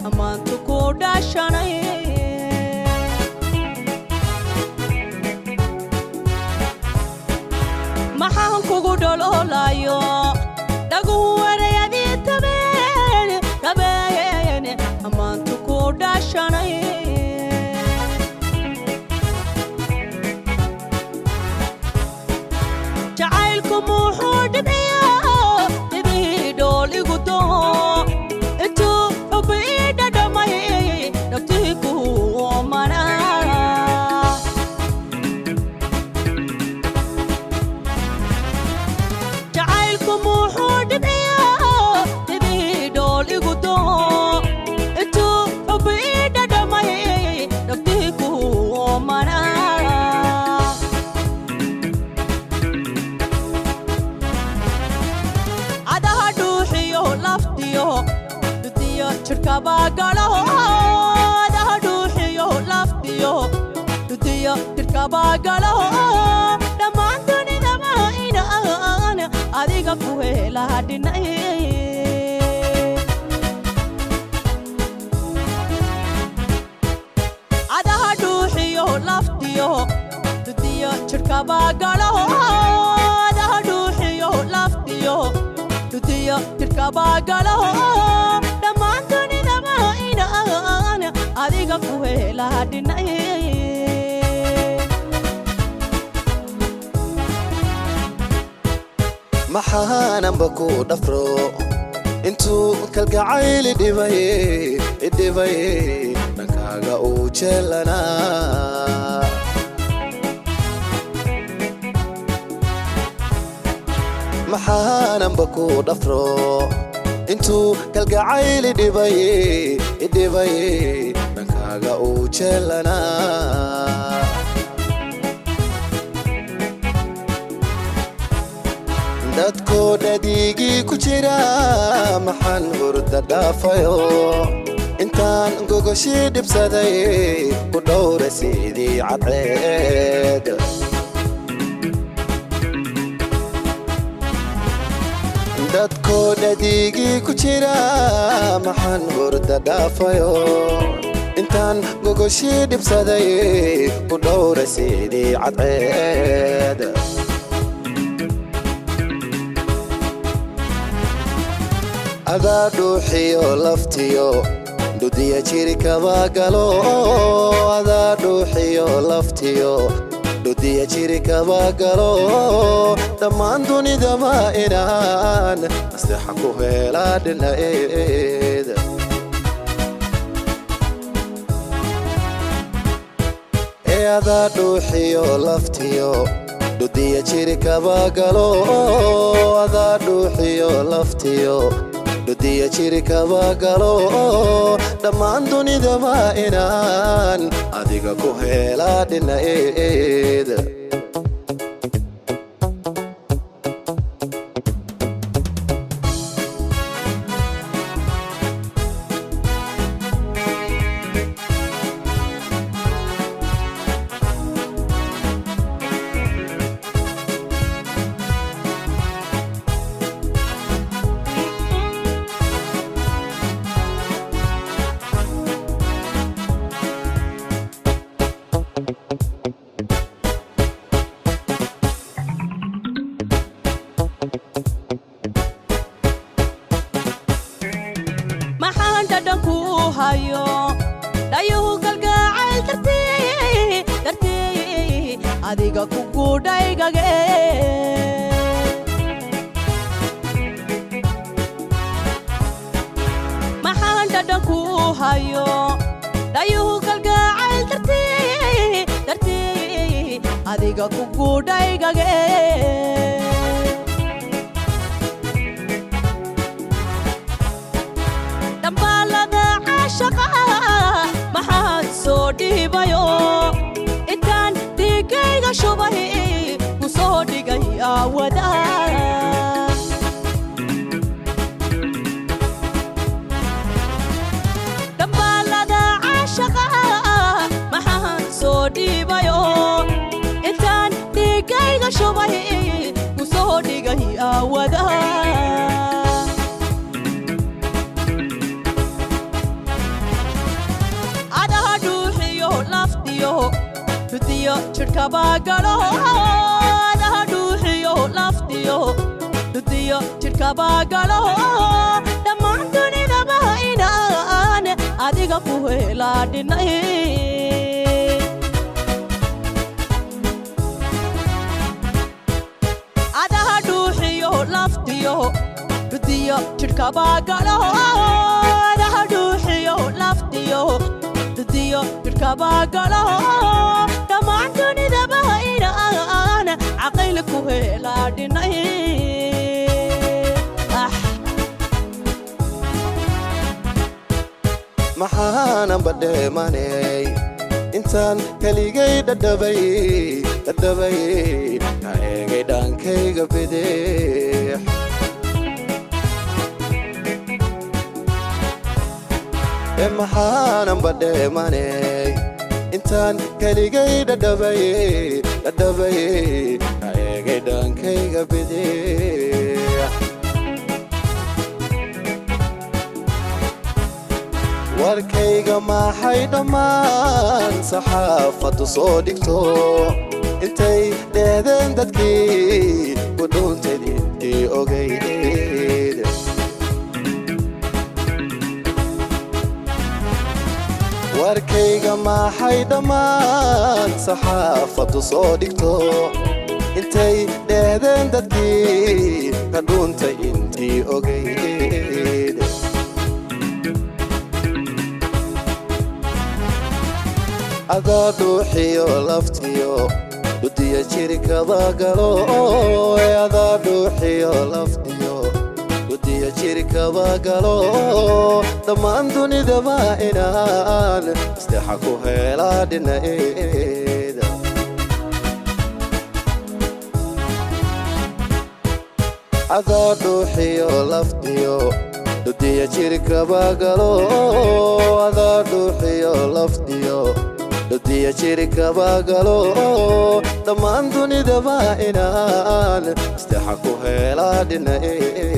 amaantu ku dhashanay maxaan kugu dhololayo dhagu erayadii tabeen amaantu ku dhashanay jacaylku muxuu dhibciyo dhool igu doo intuu xubbi ii dhadhamay dhagtii ku omanaa jacaylku muxuu dhibciyo dhool igu doo intuu xubbi ii dhadhamay dhagtii ku omanaa adaha dhuuxiyo laftiyo dudiyo jirkaba galaho adaha dhuuxiyo laftiyo dudiyo jirkaba galaho dhammaan dunidaba inaan adiga ku helaa dhinay adaha dhuuxiyo laftiyo dudiyo jirkaba galaho adaha dhuuxiyo laftiyo dudiyo jirkaba galaho dhammaan dunidaba inaan adiga ku helaa dhinay maxaananba ku dhafro intuu kalgacayl idhibay dhankaaga uu jeelanaa maxaananba ku dhafro intuu kalgacayl idhibay dhankaaga uu jeelanaa dadkoo dhadigii ku jira maxaan hurda dhaafayo intaan gogoshii dhibsaday ku dhowra sidii cadceed dadkoo dhadigii ku jira maxaan hurda dhaafayo intaan gogoshii dhibsaday ku dhowra sidii cadceed adaa dhuuxiyo laftiyo dudiya jirkaba galo adaa dhuuxiyo laftiyo dudiya jirkaba galo dhammaan dunidaba inaan nasteexa ku helaa dhinaceed adaa dhuuxiyo laftiyo dudiya jirkaba galo adaa dhuuxiyo laftiyo dudiya jirkaba galo dhammaan dunidaba inaan adiga ku helaa dhinaceed maxaan dhadhan ku hayo dhayuhu galgacayl dartii adiga ku gudhaygage maxaan dhadhan ku hayo dhayuhu galgacayl dartii adiga ku gudhaygage dambaalada caashaqa maxaan soo dhiibayo intaan dhiigayga shubay ku soo dhigay aawada dambaalada caashaqa maxaan soo dhiibayo intaan dhiigayga shubay ku soo dhigay aawada dhudiyo jidhkaba galo adaha dhuuxiyo laftiyo dhudiyo jidhkaba galo dhammaan dunidaba inaan adiga ku helaadhinay adaha dhuuxiyo laftiyo dhudiyo jidhkaba galo adaha dhuuxiyo laftiyo dhudiyo jidhkaba galo dhammaan dunidaba inaan caqayl ku helaadhinay maxaanan badheemanay intaan kaligay dhadhabay ka eegay dhaankayga bidix maxaanan badheemanay intaan kaligay dhadhabay ka eegay dhaankayga bidix warkayga maxay dhammaan saxaafaddu soo dhigto intay dheedeen dadkii ku dhuuntayd intii ogayd warkayga maxay dhammaan saxaafaddu soo dhigto intay dheedeen dadkii ka dhuuntay intii ogayd adaa dhuuxiyo laftiyo dhudiyo jidhkaba galo adaa dhuuxiyo laftiyo dhudiyo jidhkaba galo dhammaan dunidaba inaan isteexa ku helaa dhinaceeda adaa dhuuxiyo laftiyo dhudiyo jidhkaba galo adaa dhuuxiyo laftiyo dhudiyo jidhkaba galo dhammaan dunidaba inaan isteexa ku helaa dhinaceeda